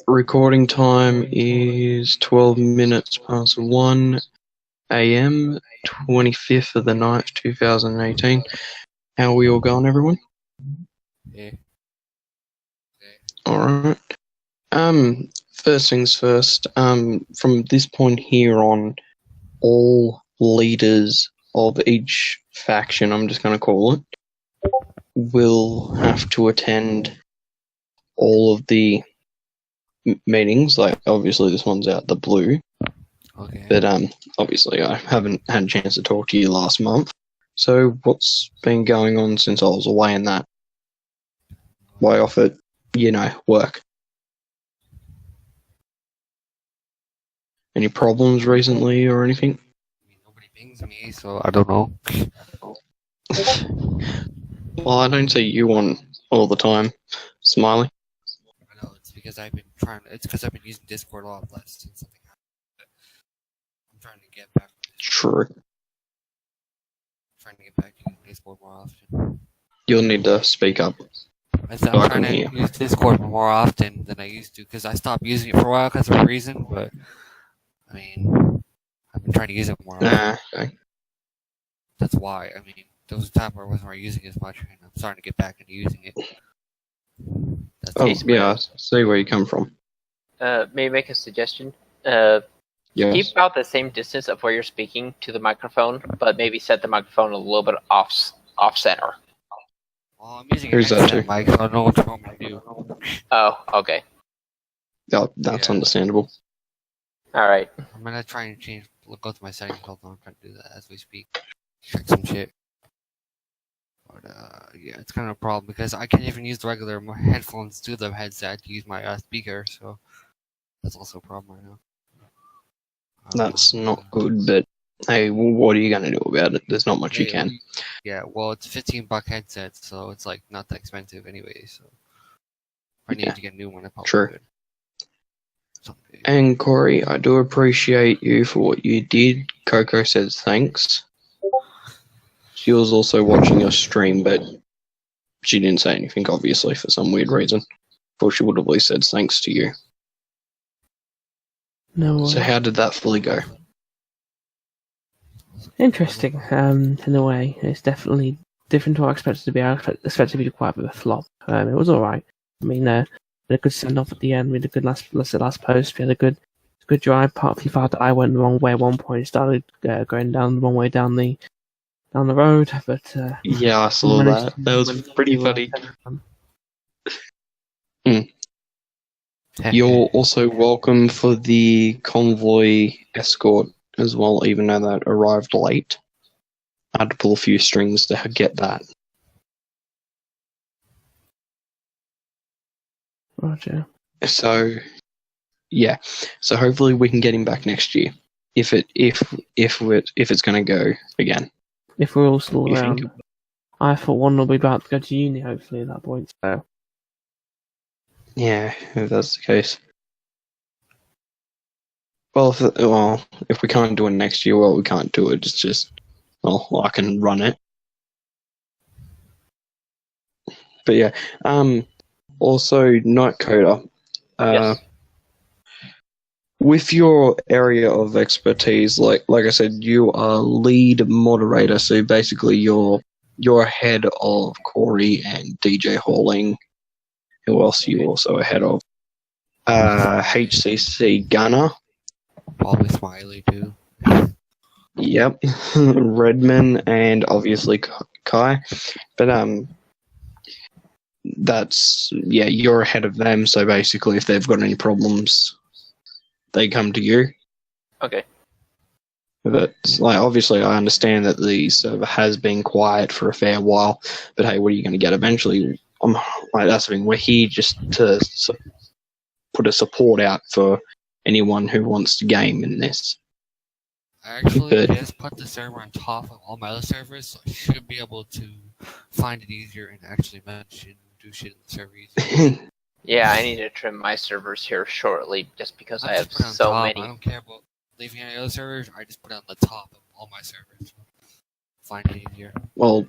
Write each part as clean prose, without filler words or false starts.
Recording time is 12 minutes past 1 a.m., 25th of the 9th, 2018. How are we all going, everyone? Yeah. Alright. First things first, from this point here on, all leaders of each faction, I'm just going to call it, will have to attend all of the meetings. Like, obviously this one's out the blue. Okay. But obviously I haven't had a chance to talk to you last month. So what's been going on since I was away in that? Way off at, work? Any problems recently or anything? I mean, nobody pings me, so I don't know. Well, I don't see you on all the time, Smiley. I know it's because I've been using Discord a lot less since something happened. But I'm trying to get back. True. Trying to get back to using Discord more often. You'll need to speak up. I'm trying to use Discord more often than I used to because I stopped using it for a while because of a reason. But I mean, I've been trying to use it more often. Okay. That's why. I mean, there was a time where I wasn't really using it as much, and I'm starting to get back into using it. I see where you come from. May I make a suggestion? Yes. Keep about the same distance of where you're speaking to the microphone, but maybe set the microphone a little bit off center. Well, I'm using a headset mic, so I don't know what you want me to do. Oh, okay. Oh, that's understandable. All right. I'm gonna try and go to my settings. Hold on, I'm trying to do that as we speak. Check some shit. But yeah, it's kind of a problem because I can't even use the regular headphones to the headset to use my speaker, so that's also a problem right now. That's not good, but hey, what are you going to do about it? There's not much you can. Yeah, well, it's $15 headset, so it's like not that expensive anyway, so if I need to get a new one, I probably could. Someday. And Corey, I do appreciate you for what you did. Coco says thanks. She was also watching your stream, but she didn't say anything, obviously, for some weird reason. Thought she would have at least said thanks to you. No. So how did that fully go? Interesting, in a way. It's definitely different to what I expected it to be. I expected it to be quite a bit of a flop. It was alright. I mean, we had a good send-off at the end. We had a good last post. We had a good drive. Partly thought I went the wrong way at one point. It started going down the wrong way down the road, but yeah, I saw that. That was pretty funny. You're also welcome for the convoy escort as well, even though that arrived late. I had to pull a few strings to get that. Roger. So, yeah. So hopefully we can get him back next year, if it's going to go again. If we're all still around. I thought one will be about to go to uni, hopefully, at that point, so... Yeah, if that's the case. Well, if we can't do it next year, we can't do it. It's just, I can run it. But yeah, also, Night Coder. Yes. With your area of expertise, like I said, you are lead moderator, so basically you're ahead of Corey and DJ Halling. Who else are you also ahead of? HCC Gunner. Probably Smiley too. Yep. Redman and obviously Kai. But you're ahead of them, so basically if they've got any problems, they come to you. Okay. But obviously I understand that the server has been quiet for a fair while, but hey, what are you going to get eventually? That's the thing. We're here just to put a support out for anyone who wants to game in this. I actually just put the server on top of all my other servers, so I should be able to find it easier and actually manage and do shit in the server easier. Yeah, I need to trim my servers here shortly, just because I have so many. I don't care about leaving any other servers. I just put it on the top of all my servers. Find it easier. Well,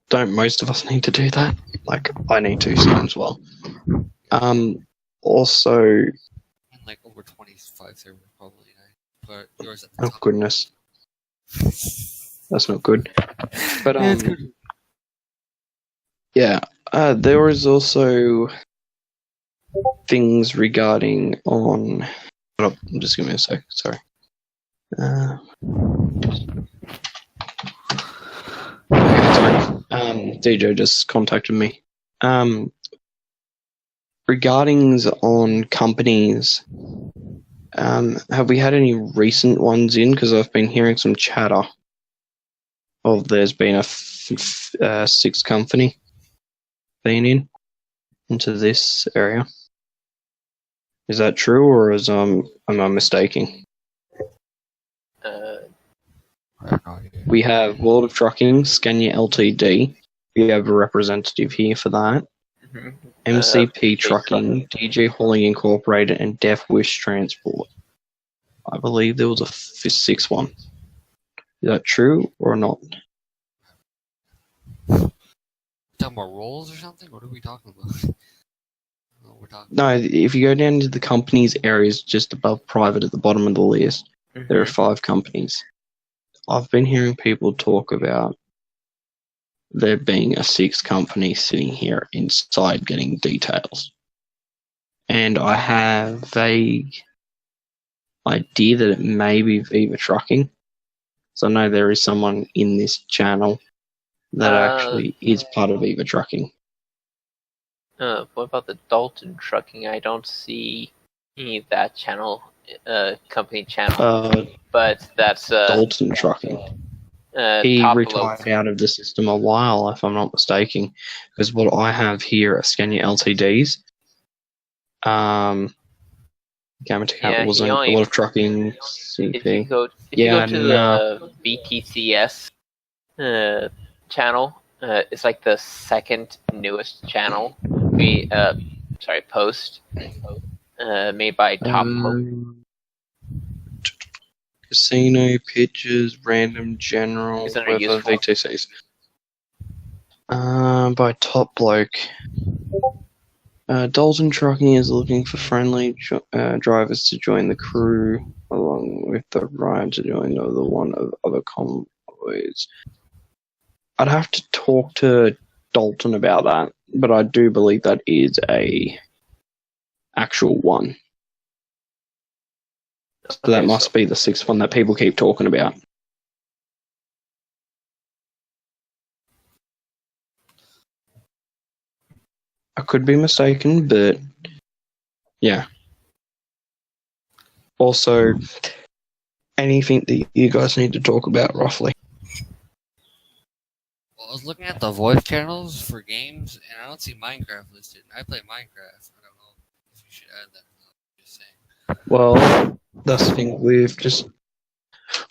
don't most of us need to do that? Like, I need to soon as well. also, And like over 25 servers probably. But yours at the oh top. goodness, that's not good. But Yeah, it's good. yeah, there is also things regarding on. Hold up, just give me a sec. Sorry. Okay, sorry. DJ just contacted me. Regarding on companies, have we had any recent ones in? Because I've been hearing some chatter of there's been a sixth company been into this area. Is that true, or am I mistaking? We have World of Trucking, Scania Ltd. We have a representative here for that. Mhm. MCP Trucking, DJ Hauling Incorporated, and Deaf Wish Transport. I believe there was a sixth one. Is that true or not? Talking about roles or something? What are we talking about? No, if you go down into the companies areas just above private at the bottom of the list, there are 5 companies. I've been hearing people talk about there being a 6th company sitting here inside getting details. And I have vague idea that it may be Viva Trucking. So I know there is someone in this channel that actually is part of Viva Trucking. What about the Dalton Trucking? I don't see that channel, company channel. But that's Dalton Trucking. He top retired out of the system a while, if I'm not mistaken, because what I have here are Scania LTDs. Gamma to Yeah, was he a only- lot of trucking. If CP. you go to the BTCS channel, it's like the second newest channel. Post made by Top Local. Casino, pitches, random, general, Is under weather, useful. VTCs. By Top Bloke. Dalton Trucking is looking for friendly drivers to join the crew, along with the ride to join the one of other convoys. I'd have to talk to Dalton about that, but I do believe that is a actual one. So that must be the 6th one that people keep talking about. I could be mistaken, but yeah. Also, anything that you guys need to talk about roughly? Well, I was looking at the voice channels for games, and I don't see Minecraft listed. I play Minecraft. I don't know if you should add that or not. Just saying. Well, that's the thing.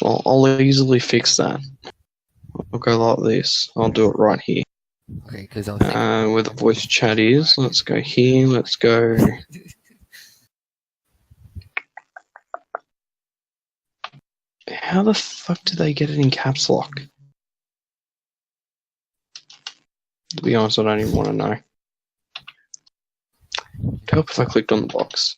I'll easily fix that. I'll go like this. I'll do it right here. Okay, because I was thinking... Where the voice chat is. Let's go here. Let's go. How the fuck did they get it in caps lock? To be honest, I don't even want to know. It'd help if I clicked on the box.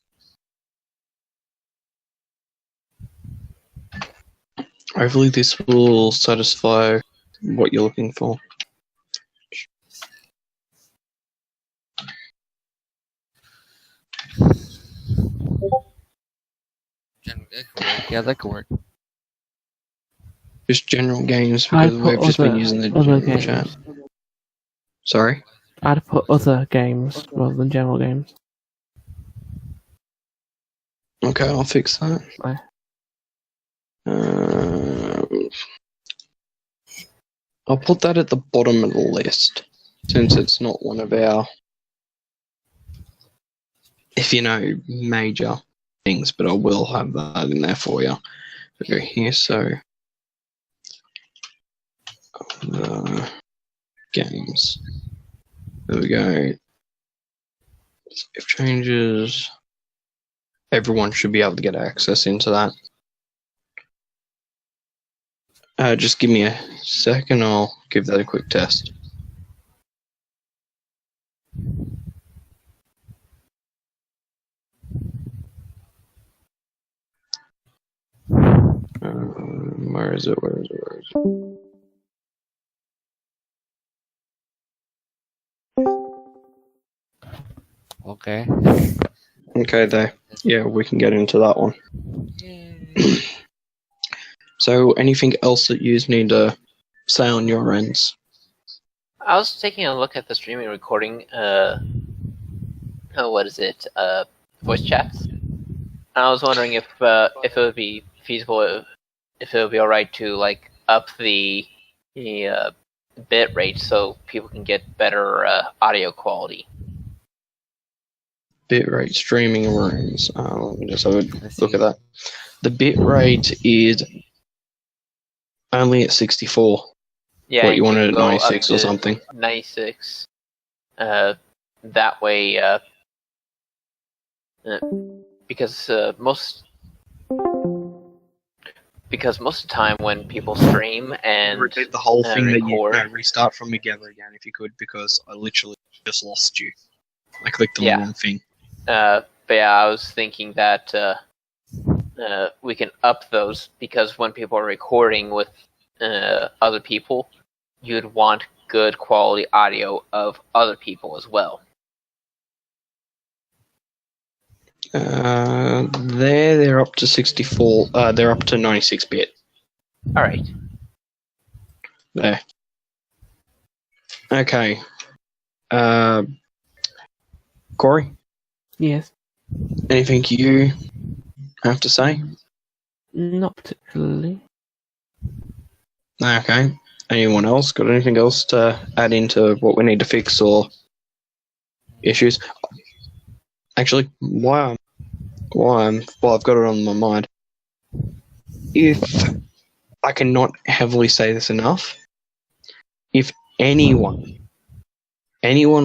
Hopefully this will satisfy what you're looking for. Yeah, that could work. Just general games, because we've just been using the general chat. Sorry? I'd put other games rather than general games. Okay, I'll fix that. Right. I'll put that at the bottom of the list, since it's not one of our, major things, but I will have that in there for you. Go here, so the games. There we go. If changes, everyone should be able to get access into that. Just give me a second, I'll give that a quick test. Where is it? Where is it? Where is it? Okay. Okay, there. Yeah, we can get into that one. Yay. So, anything else that you need to say on your ends? I was taking a look at the streaming recording. What is it? Voice chats. I was wondering if it would be feasible, if it would be all right to like up the bit rate so people can get better audio quality. Bitrate streaming rooms. Let me just have a look at that. The bitrate is only at 64. Yeah, What, you want it at go up 96 or to something? 96. That way, because most of the time when people stream and Repeat the whole thing record, that you restart from together again if you could, because I literally just lost you. I clicked on Yeah. the wrong thing. but yeah, I was thinking that we can up those because when people are recording with other people, you'd want good quality audio of other people as well. They're up to 64. They're up to 96 bit. All right. There. Okay. Corey, Yes. anything you have to say? Not particularly. Okay. Anyone else got anything else to add into what we need to fix or issues? Actually, while I've got it on my mind, if I cannot heavily say this enough, if anyone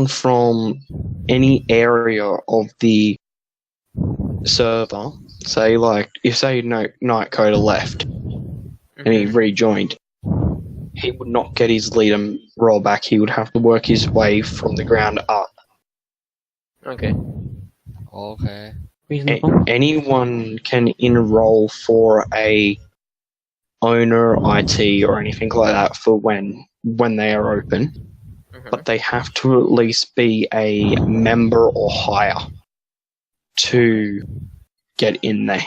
from any area of the server, say Nightcoder left and he rejoined, he would not get his leader roll back. He would have to work his way from the ground up. Okay. Okay. Reasonable. Anyone can enroll for a owner IT or anything like that for when they are open, but they have to at least be a member or higher to get in there.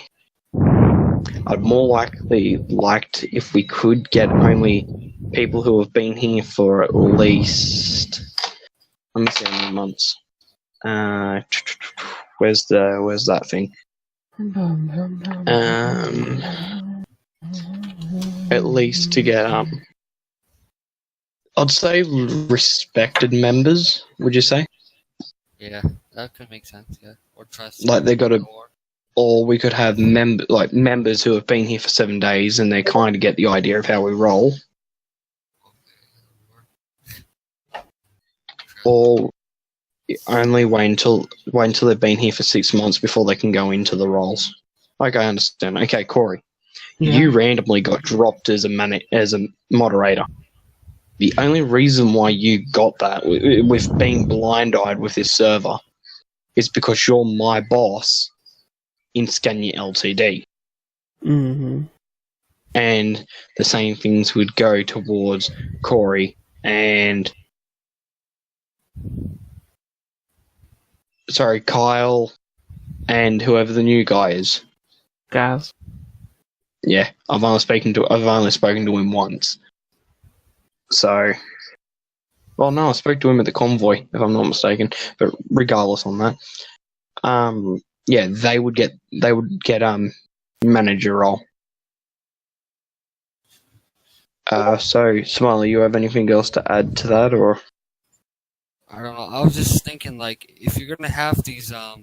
I'd more likely liked if we could get only people who have been here for at least, let me see how many months. Where's that thing? At least to get I'd say respected members. Would you say? Yeah, that could make sense. Yeah, or trust. Like they got to, or we could have members who have been here for 7 days and they kind of get the idea of how we roll. Or only wait until they've been here for 6 months before they can go into the roles. Okay, I understand. Okay, Corey, you randomly got dropped as a moderator. The only reason why you got that with being blind-eyed with this server is because you're my boss in Scania Ltd. Mm-hmm. And the same things would go towards Corey and Kyle and whoever the new guy is. Gaz. Yeah, I've only spoken to him once. So, well, no, I spoke to him at the convoy, if I'm not mistaken. But regardless on that, yeah, they would get manager role. So, Smiley, you have anything else to add to that, or? I don't know. I was just thinking, like, if you're gonna have these the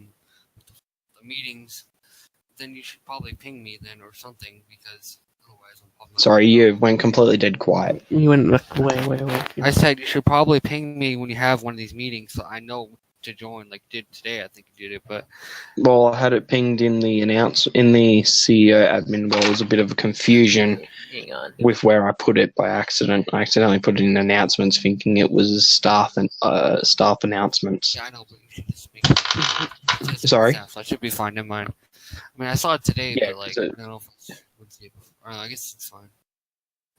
meetings, then you should probably ping me then or something, because otherwise I'm probably. Sorry, you went completely dead quiet. You went like way. I said you should probably ping me when you have one of these meetings, so I know to join. Like you did today, I think you did it, but. Well, I had it pinged in the CEO admin. Well, there was a bit of a confusion with where I put it by accident. I accidentally put it in announcements, thinking it was staff announcements. Yeah, I know, but you should just make it. Sorry? Staff, so I should be fine. Never mind. I mean, I saw it today, Yeah, but like, I don't know if it's Wednesday before. I guess it's fine.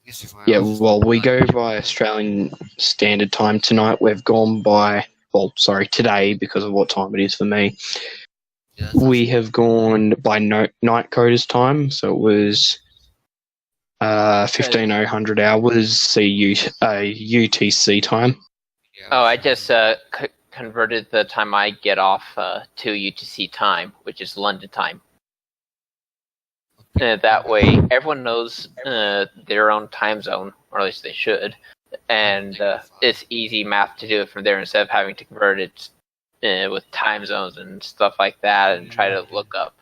guess you're fine. Yeah, well, we go by Australian Standard Time. Tonight we've gone by, today, because of what time it is for me. Yeah, that's We have gone by night coders time, so it was 1500 hours UTC time. yeah, Oh, I just converted the time I get off to UTC time, which is London time. That way, everyone knows their own time zone, or at least they should. And it's easy math to do it from there instead of having to convert it with time zones and stuff like that and try to look up.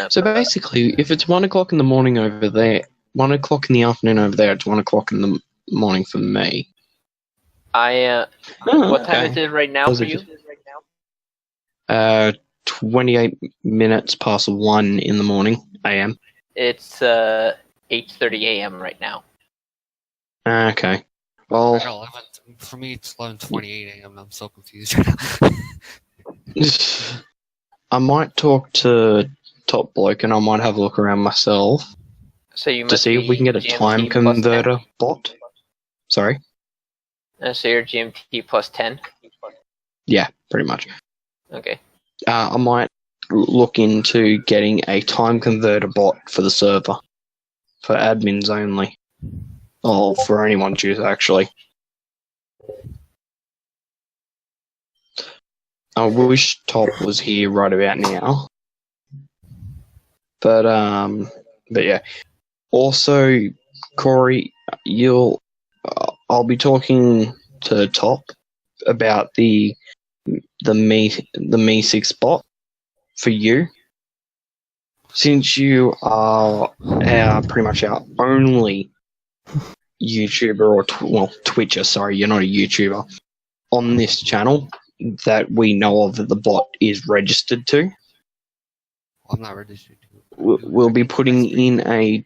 So basically, if it's 1 o'clock in the morning over there, 1 o'clock in the afternoon over there, it's 1 o'clock in the morning for me. What time is it right now for you? 28 minutes past 1 in the morning, AM. It's 8:30 a.m. right now. Okay. Well, No, for me, it's 11:28 a.m. I'm so confused right now. I might talk to Top Bloke and I might have a look around myself So you to must see if we can get a GMT time plus 10. converter bot. Sorry? So you're GMT plus 10? Yeah, pretty much. Okay. I might look into getting a time converter bot for the server. For admins only. Or for anyone to use, actually. I wish Top was here right about now. But yeah. Also, Corey, I'll be talking to Top about the Me6 bot for you. Since you are pretty much our only YouTuber or Twitcher, sorry, you're not a YouTuber, on this channel that we know of that the bot is registered to. I'm not registered to it. We'll be putting in a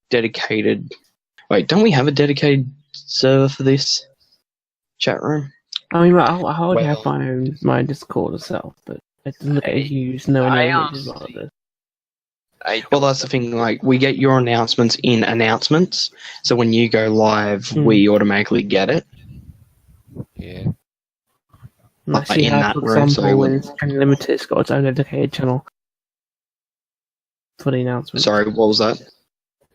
dedicated... Wait, don't we have a dedicated server for this chat room? I mean, I already have Well- my Discord itself, but it doesn't get used. No one knows about this. Well, that's the thing, like, we get your announcements in announcements, so when you go live, we automatically get it. Yeah. And I see in how, that for room, so example, it in would- Scan Limited, it's got its own dedicated channel for the announcements. Sorry, what was that?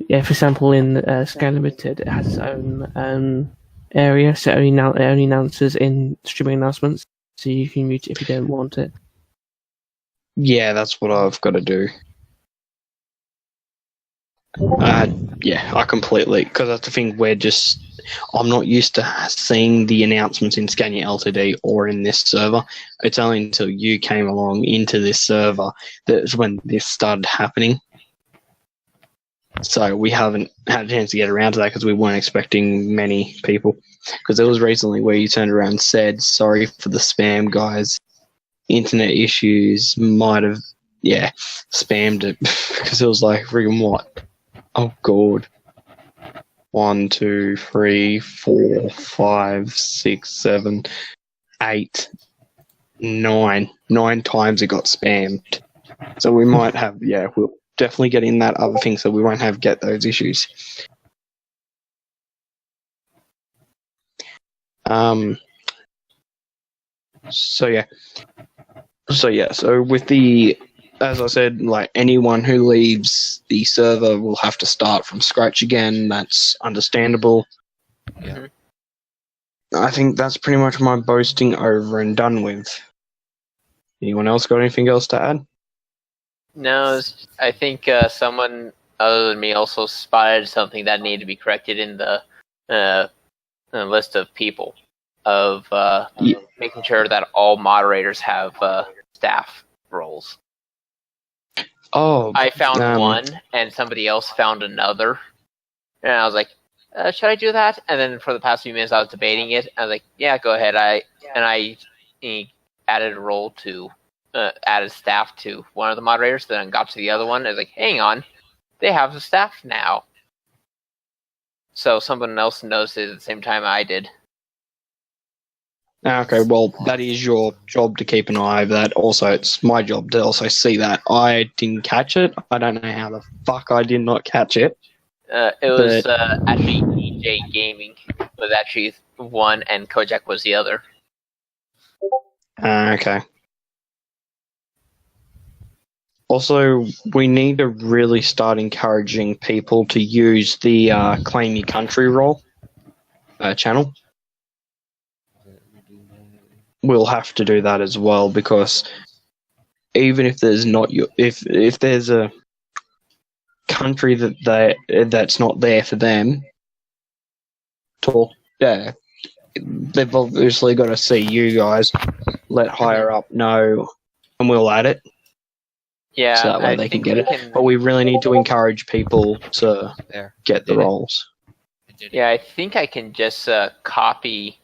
Yeah, for example, in Scan Limited, it has its own area, so it only announces in streaming announcements, so you can mute it if you don't want it. Yeah, that's what I've got to do. Yeah, I completely, because that's the thing, I'm not used to seeing the announcements in Scania Ltd or in this server. It's only until you came along into this server that's when this started happening. So we haven't had a chance to get around to that because we weren't expecting many people. Because there was recently where you turned around and said, sorry for the spam, guys. Internet issues might have, spammed it. Because it was like, friggin' what? Oh, God. 1, 2, 3, 4, 5, 6, 7, 8, 9. 9 times it got spammed. So we might have, we'll definitely get in that other thing so we won't get those issues. So with the, as I said, like anyone who leaves the server will have to start from scratch again. That's understandable. Yeah. I think that's pretty much my boasting over and done with. Anyone else got anything else to add? No, I think someone other than me also spotted something that needed to be corrected in the list of people of making sure that all moderators have staff roles. Oh, I found one, and somebody else found another, and I was like, "Should I do that?" And then for the past few minutes, I was debating it. I was like, "Yeah, go ahead." I added a role to added staff to one of the moderators. Then got to the other one. I was like, "Hang on, they have the staff now." So someone else noticed it at the same time I did. Okay, well, that is your job to keep an eye over that. Also, it's my job to also see that. I didn't catch it. I don't know how the fuck I did not catch it. It was actually DJ Gaming was actually one, and Kojak was the other. Okay. Also, we need to really start encouraging people to use the Claim Your Country role channel. We'll have to do that as well, because even if there's not if there's a country that's not there for them, they've obviously got to see you guys, let higher up know, and we'll add it. Yeah, so that way they can get it. But we really need to encourage people to get the roles. Yeah, I think I can just copy,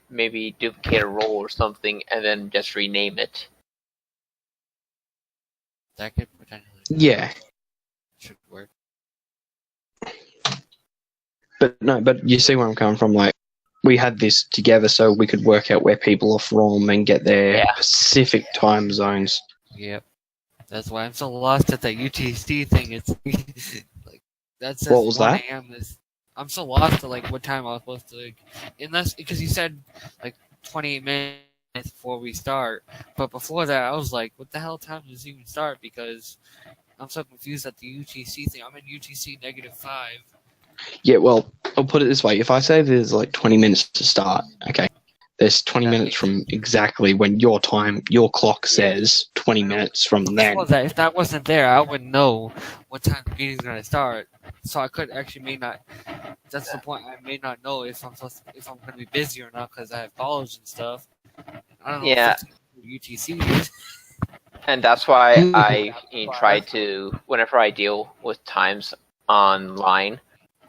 maybe duplicate a role or something, and then just rename it. That could potentially. Yeah. Should work. But you see where I'm coming from. Like, we had this together so we could work out where people are from and get their Pacific time zones. Yep. That's why I'm so lost at that UTC thing. It's like that says What was 1 that? a.m. I'm so lost to like what time I was supposed to unless because you said like 28 minutes before we start, but before that I was like, what the hell time does it even start? Because I'm so confused at the UTC thing. I'm in UTC -5. Yeah, well, I'll put it this way. If I say there's like 20 minutes to start, okay, there's 20 minutes from exactly when your clock says 20 minutes from then. Before that, if that wasn't there, I wouldn't know what time the meeting's going to start. So I could actually may not. That's the point. I may not know if I'm going to be busy or not because I have college and stuff. I don't know. Yeah. If UTC is. And that's why I try to, whenever I deal with times online,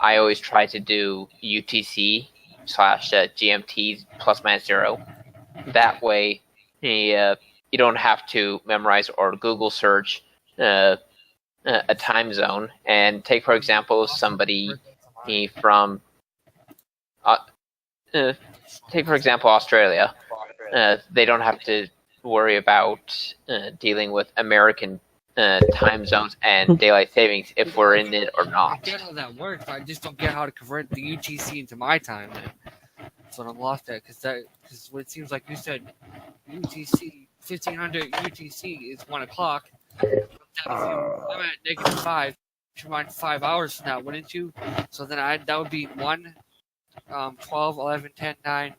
I always try to do UTC / GMT ±0. That way, you don't have to memorize or Google search a time zone. And take, for example, somebody from, take, for example, Australia. They don't have to worry about dealing with American time zones and daylight savings if we're in it or I not. get how that works, but I just don't get how to convert the UTC into my time. That's what I'm lost at, because what it seems like you said, UTC 1500 UTC is 1 o'clock. I'm at -5. You mind 5 hours from now, wouldn't you? So then that would be 1, 12, 11, 10, 9,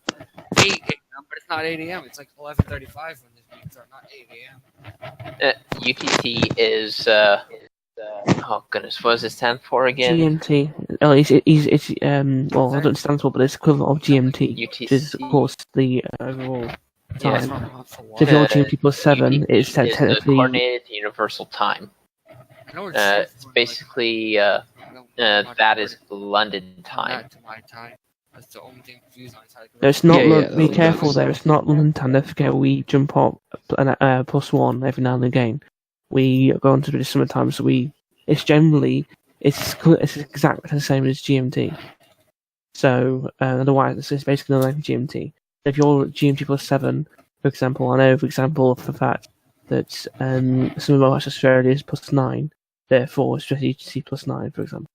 8 a.m. But it's not 8 a.m. It's like 11:35 when this meeting starts, not 8 a.m. UTC is oh goodness, what does it stand for again? GMT. Oh, it's well, I don't stand for, but it's equivalent of GMT, which is of course the overall time. So if you're GMT +7, it's the technically Coordinated Universal Time. It's basically that is London time. To my time. That's the only thing confused on. No, it's not. Yeah, be careful there. It's not London time. Don't forget, we jump up +1 every now and again. We go on to the summertime, so it's generally it's exactly the same as GMT. So otherwise, it's basically like GMT. If you're GMT +7, for example, I know, for example, for the fact that some of Australia is +9, therefore it's just UTC +9, for example.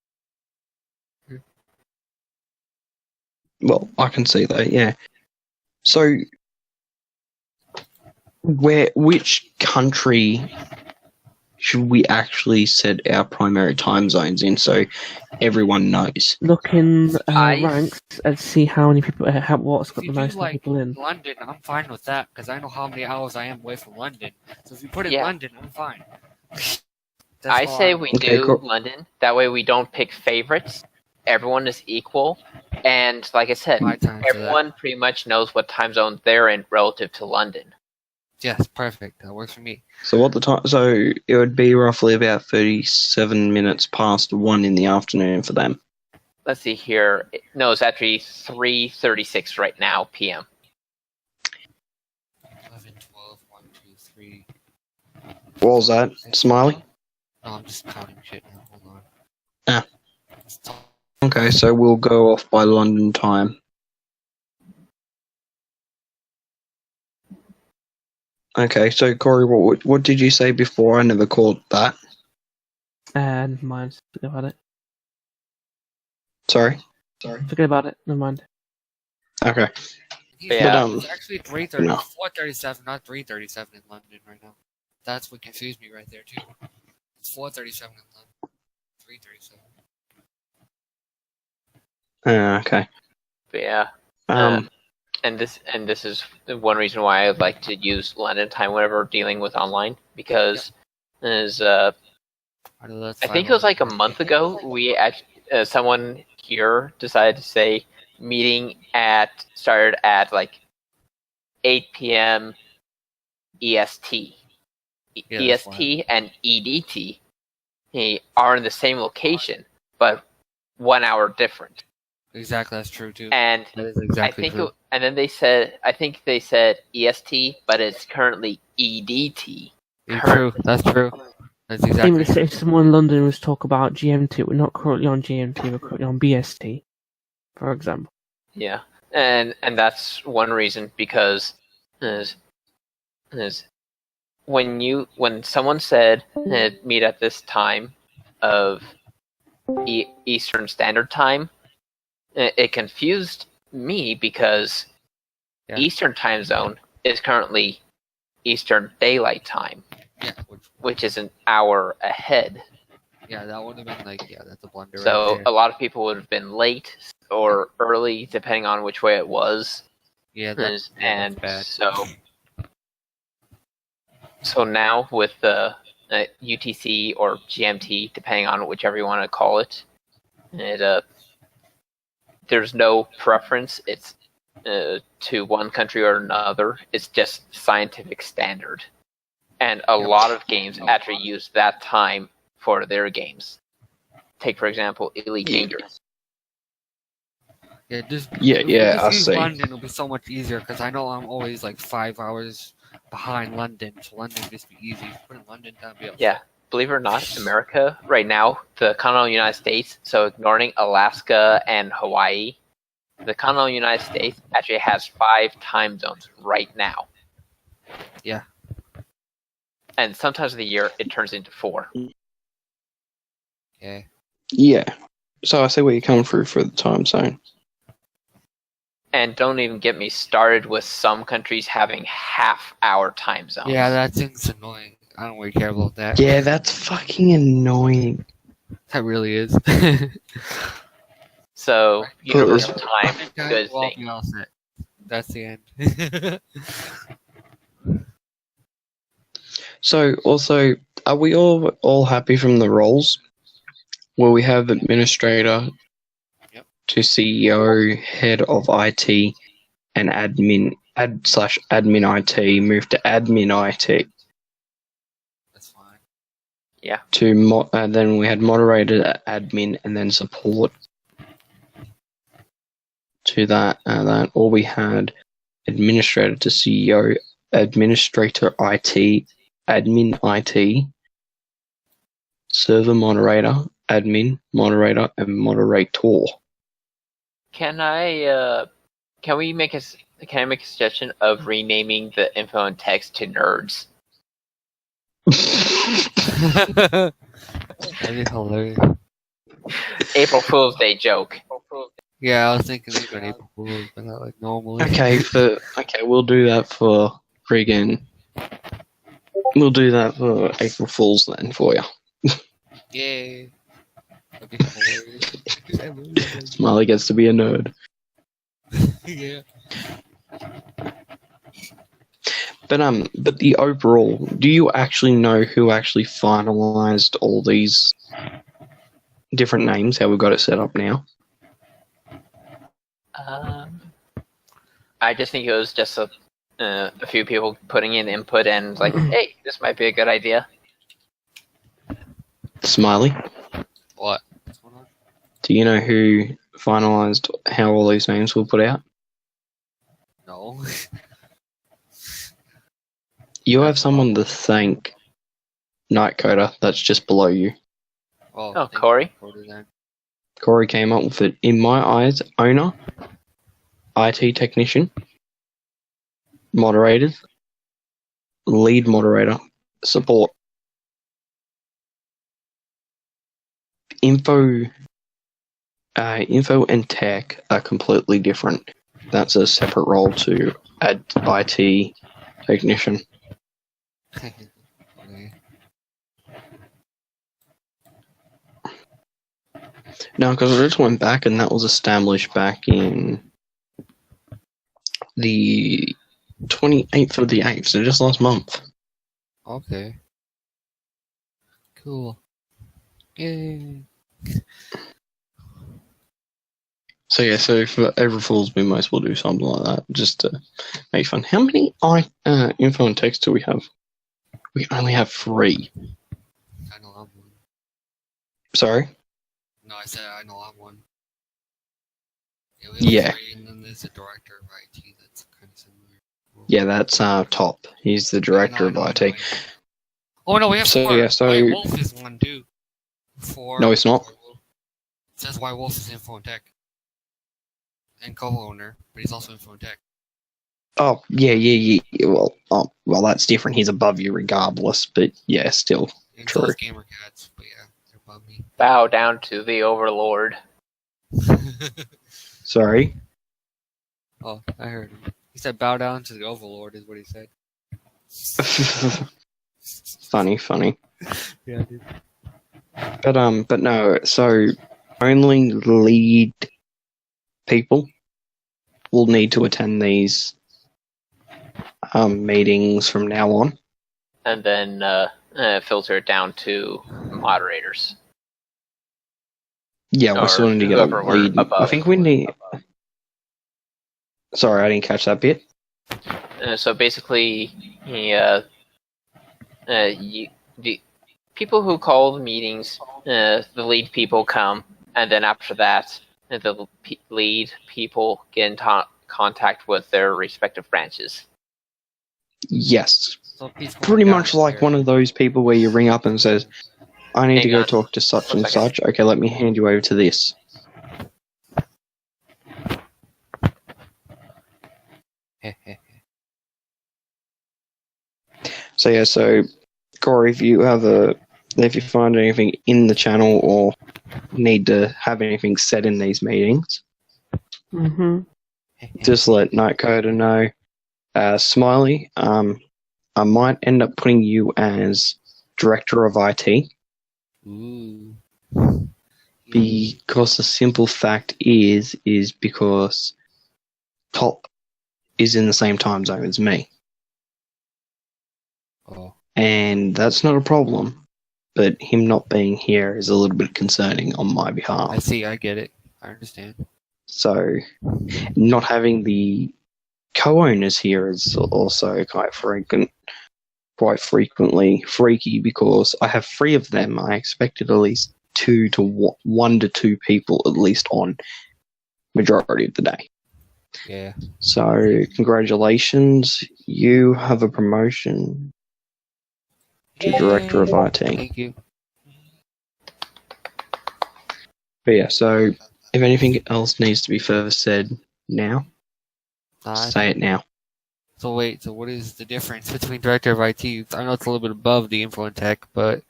Well, I can see that, yeah. So, which country should we actually set our primary time zones in so everyone knows? Look in ranks and see how many people, what's got the most people in. London, I'm fine with that because I know how many hours I am away from London. So if you put in London, I'm fine. I say we do London. That way we don't pick favorites. Everyone is equal. And like I said, everyone pretty much knows what time zone they're in relative to London. Yes, perfect. That works for me. So what the time? So it would be roughly about 37 minutes past 1 in the afternoon for them. Let's see here. No, it's actually 3:36 right now, PM. 11, 12, 1, 2, 3. What was that, Smiley? No, I'm just counting shit now. Hold on. Ah. Okay, so we'll go off by London time. Okay, so Corey, what did you say before? I never caught that. And mine's about it. Sorry. Forget about it. Never mind. Okay. Yeah. It's actually 3:30, No. 4:37, not 3:37 in London right now. That's what confused me right there too. It's 4:37 in London. 3:37. Okay. But yeah. Um. And this is one reason why I'd like to use London time whenever dealing with online, because I think it was like a month ago we someone here decided to say meeting started at like 8 p.m. EST. Yeah, that's EST and EDT are in the same location, but 1 hour different. Exactly, that's true too. And That is exactly true. and then I think they said EST, but it's currently EDT. True, that's true. That's exactly Even true. if someone in London was talk about GMT, we're not currently on GMT, we're currently on BST, for example. Yeah, and that's one reason, because is when someone said meet at this time of Eastern Standard Time, it confused me because Eastern Time Zone is currently Eastern Daylight Time, which is an hour ahead. Yeah, that would have been like, that's a blunder. So right there. a lot of people would have been late or early, depending on which way it was. Yeah, that's bad. So now with the UTC or GMT, depending on whichever you want to call it, there's no preference. It's to one country or another. It's just scientific standard, and a lot of games actually use that time for their games. Take for example, Elite Dangerous. Yeah, I use see. London, it'll be so much easier because I know I'm always like 5 hours behind London, so London just be easy. Putting London down, be Yeah, believe it or not, America right now, the continental United States, so ignoring Alaska and Hawaii, the continental United States actually has 5 time zones right now. Yeah. And sometimes of the year it turns into 4. Okay. Yeah. So I see where you're coming through for the time zone. And don't even get me started with some countries having half-hour time zones. Yeah, that thing's annoying. I don't really care about that. Yeah, that's fucking annoying. That really is. So, universal time, Well, good well, thing. we all set. That's the end. So also, are we all happy from the roles? Where we have administrator to CEO, head of IT, and admin admin IT, move to admin IT. That's fine. Yeah. Then we had moderator, admin, and then support. To that, or we had administrator to CEO, administrator IT, admin IT, server moderator, admin moderator, and moderator. Can I make a suggestion of renaming the info and text to nerds? That'd be hilarious. April Fool's Day joke. Yeah, I was thinking of an April Fool's, but not like normally. Okay, we'll do that for friggin'. We'll do that for April Fool's then for you. Yay. That'd be hilarious. Smiley gets to be a nerd. Yeah. But the overall, do you actually know who actually finalized all these different names? How we've got it set up now? I just think it was just a few people putting in input and like, hey, this might be a good idea. Smiley, What? What's going on? do you know who finalized how all these names were put out? No. You have someone to thank, Nightcoder, that's just below you. Oh, Corey? Corey came up with it. In my eyes, owner, IT technician, moderators, lead moderator, support. Info Info and tech are completely different. That's a separate role to add IT technician. Okay. No, because I just went back and that was established back in the 28th of the 8th, so just last month. Okay. Cool. Yay. So yeah, so for April Fool's, we might as well do something like that just to make fun. How many info and text do we have? We only have 3. I know I'm one. Sorry? No, I said I know I'm one. Yeah, we have Yeah. 3, and then there's a director of IT that's kind of similar. Yeah, that's Top. He's the director of IT. I know. Oh no, we have So, 4. yeah, so- White Wolf is one too. 4. No, it's not. It says White Wolf is info and tech. And co-owner, but he's also info and tech. Oh, yeah. Well, that's different. He's above you regardless, but yeah, still. And True. so is Gamer Cats, but yeah, they're above me. Bow down to the Overlord. Sorry? Oh, I heard him. He said bow down to the Overlord is what he said. Funny. Yeah, dude. But no, so only lead people will need to attend these meetings from now on. And then filter it down to moderators. Yeah, we Or still need to get a whoever we're lead. above. I think we need. Sorry, I didn't catch that bit. So basically, the people who call the meetings, the lead people come, and then after that, the lead people get in contact with their respective branches. Yes, So peaceful pretty down much like there. one of those people where you ring up and says, "I need to Hang go on. talk to such One and second. such." Okay, let me hand you over to this. So yeah, so Corey, if you find anything in the channel or need to have anything said in these meetings, Mm-hmm. just let Nightcoder know. Smiley, I might end up putting you as director of IT Ooh. because the simple fact is because Top is in the same time zone as me, Oh. and that's not a problem. But him not being here is a little bit concerning on my I behalf. see, I get it. I understand. So, not having the co-owners here is also quite frequently freaky because I have 3 of them. I expected at least 1 to 2 people at least on majority of the day. Yeah. So, congratulations. You have a promotion to Director of IT. Thank you. But yeah, so if anything else needs to be further said now, say it now. So wait, so what is the difference between director of IT? I know it's a little bit above the info and tech, but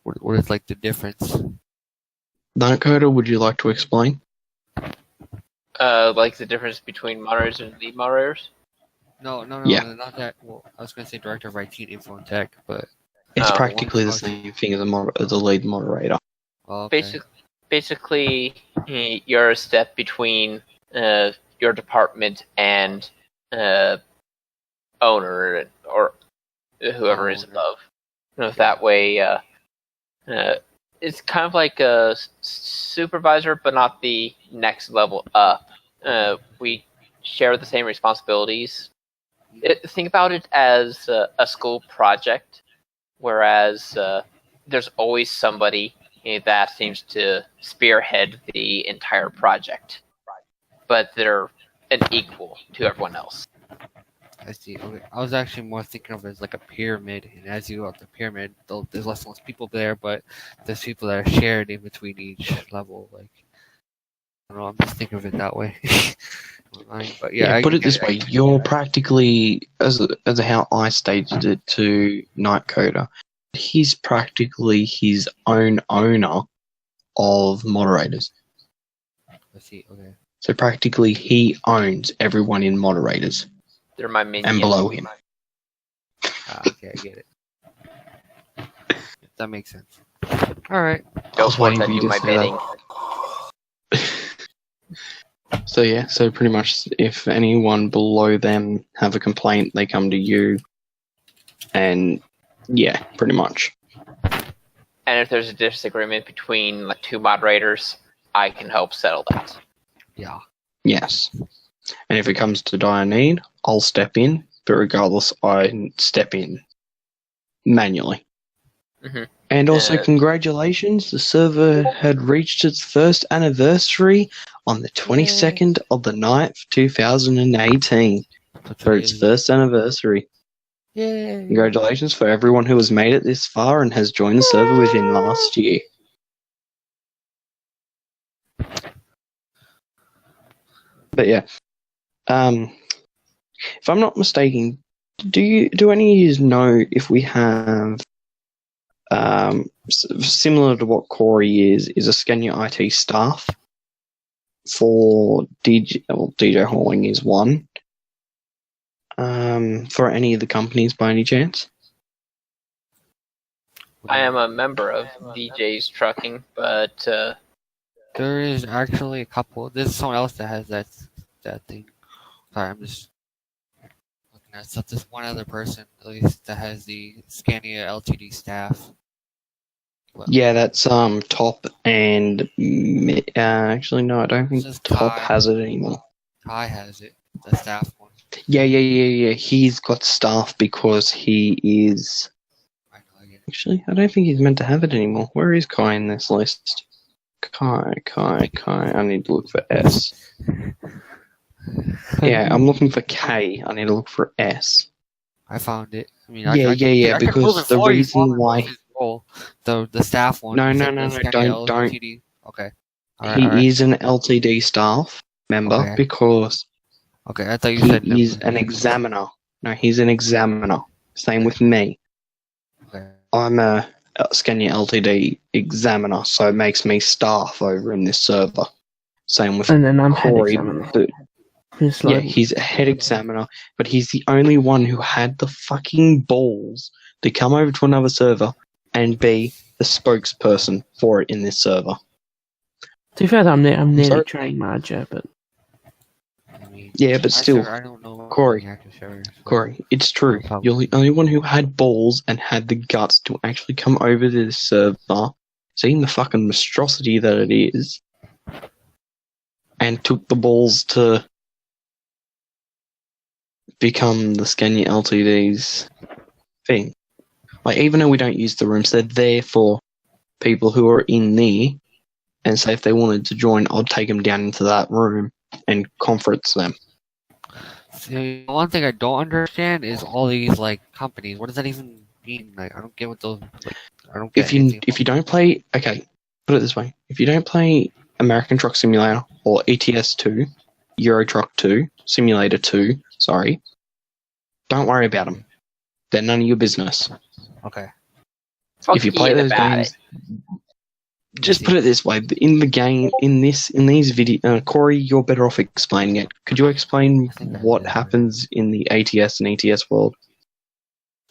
what is like the difference? Nightcoder, would you like to explain? Like the difference between moderators and lead moderators? No, Yeah. not that. Well, I was going to say director of IT and info and tech, but It's Oh, practically the one- same thing as a lead moderator. well, okay. Basically, you're a step between your department and owner or whoever is Owner. above. That way, it's kind of like a supervisor, but not the next level up. We share the same responsibilities. Think about it as a school project, whereas there's always somebody that seems to spearhead the entire project, but they're an equal to everyone else. I see. Okay. I was actually more thinking of it as like a pyramid, and as you go up the pyramid, there's less and less people there, but there's people that are shared in between each level. Like, I don't know. I'm just thinking of it that way. But yeah, Put it this way: you're practically, as how I stated it to Nightcoder, he's practically his own owner of moderators. I see. Okay. So practically, he owns everyone in moderators They're my minions. and below him. Okay, I get it. That makes sense. All right. I was waiting for you do to my say bidding. that. So yeah, so pretty much, if anyone below them have a complaint, they come to you, and yeah, pretty much. And if there's a disagreement between like two moderators, I can help settle that. Yeah. Yes. And if it comes to dire need, I'll step in, but regardless, I step in manually. Mhm. And also, Uh, congratulations, the server had reached its first anniversary on the 22nd of the 9th, 2018. For its first anniversary. Yay! Congratulations for everyone who has made it this far and has joined the server within last year. But yeah, if I'm not mistaken, do any of you know if we have similar to what Corey is a Scania IT staff for DJ hauling is one. For any of the companies by any chance? I am a member of DJ's Trucking, but There is actually a couple. There's someone else that has that thing. Sorry, I'm just looking at stuff. There's one other person, at least, that has the Scania LTD staff. Well, Yeah, that's Top and actually no, I don't think This is Top Kai. has it anymore. Kai has it, the staff one. Yeah. He's got staff because he is. I know, I get it. Actually, I don't think he's meant to have it anymore. Where is Kai in this list? Kai. I need to look for S. Yeah, I'm looking for K. I need to look for S. I found it. I mean, Yeah, I can because move it the for you, reason Father, why- with his role. The staff one. No, is no, it no, the no, Scania don't. LTD? Okay. He is an LTD staff member Okay. because Okay, I thought you he said is an examiner. No, he's an examiner. Same with me. Okay. I'm a Scania LTD examiner, so it makes me staff over in this server. Same with And then I'm head Corey. examiner. but- It's yeah, like, he's a head examiner, but he's the only one who had the fucking balls to come over to another server and be the spokesperson for it in this server. to be fair, I'm nearly sorry? train manager, but I mean, Yeah, but still, I don't know. Corey, Active servers, so- Corey, it's true. No problem. You're the only one who had balls and had the guts to actually come over to this server, seeing the fucking monstrosity that it is, and took the balls to become the Scania LTD's thing. Like, even though we don't use the rooms, they're there for people who are in there, and say if they wanted to join, I'd take them down into that room and conference them. See, one thing I don't understand is all these like companies. What does that even mean? Like, I don't get what those. Like, I don't get. If you don't play, okay, put it this way: if you don't play American Truck Simulator or ETS 2, Euro Truck 2, Simulator 2, sorry, don't worry about them. They're none of your business. Okay. fuck If you play Ian those about games, it. just put it this way: in the game, in these video, Corey, you're better off explaining it. Could you explain what happens in the ATS and ETS world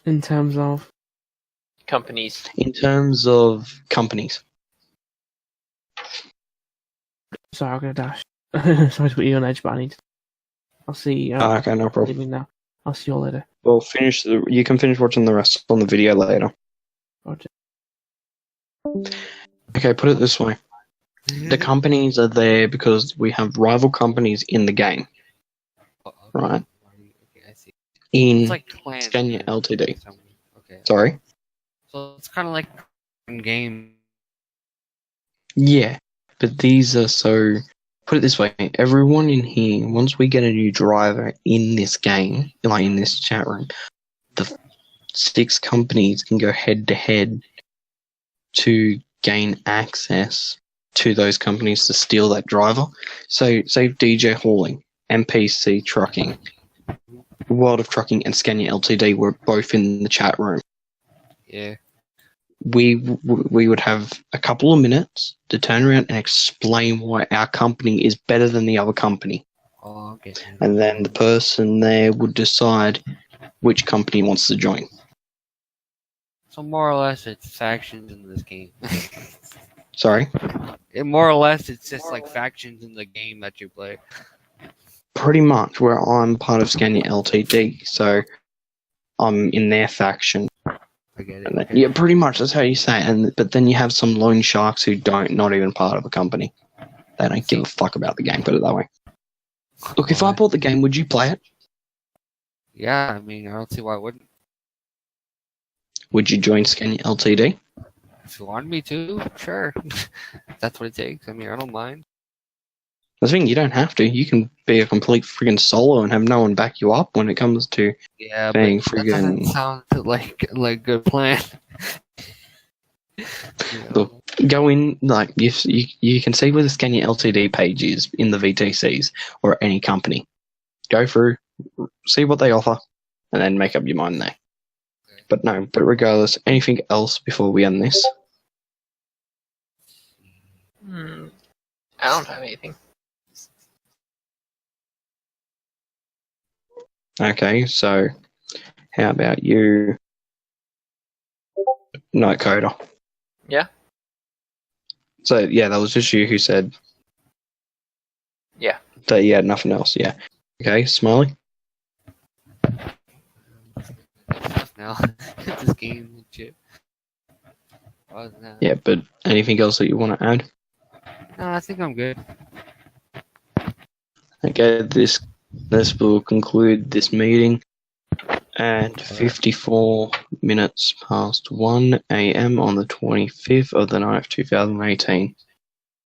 in terms of Companies. in terms of companies? sorry, I'm gonna dash. Sorry to put you on edge, but I need. I'll see. Okay, no problem. Leaving now. I'll see you all later. Well, you can finish watching the rest on the video later. Roger. Okay, put it this way. The companies are there because we have rival companies in the game. Right. Okay, I see. In It's like clans. Scania LTD. Okay. Sorry? So it's kind of like in game. Yeah, but these are so... Put it this way, everyone in here, once we get a new driver in this game, like in this chat room, the 6 companies can go head-to-head to gain access to those companies to steal that driver. So, say DJ Hauling, MPC Trucking, World of Trucking, and Scania LTD were both in the chat room. Yeah. we would have a couple of minutes to turn around and explain why our company is better than the other company. Oh, okay. And then the person there would decide which company wants to join. So more or less, it's factions in this game. Sorry? More or less, it's just like factions in the game that you play. Pretty much, where I'm part of Scania Ltd, so I'm in their faction. I get it. And then, Okay. yeah, pretty much, that's how you say it. But then you have some loan sharks who not even part of a company. They don't give a fuck about the game, put it that way. Look, if I bought the game, would you play it? Yeah, I mean, I don't see why I wouldn't. Would you join Scania Ltd? If you want me to, sure. That's what it takes. I mean, I don't mind. The thing, you don't have to. You can be a complete friggin' solo and have no one back you up when it comes to Yeah, being but that doesn't friggin'. sound like a good plan. You know? Look, go in, like, you can see where the Scania Ltd page is in the VTCs or any company. Go through, see what they offer, and then make up your mind there. But regardless, anything else before we end this? I don't have anything. Okay, so how about you, Night Coder? Yeah. So, yeah, that was just you who said Yeah. that you had nothing else, yeah. Okay, Smiley? Now, this game and shit. Other than that, Yeah, but anything else that you want to add? no, I think I'm good. Okay, this will conclude this meeting at 54 minutes past 1 a.m. on the 25th of the 9th, 2018.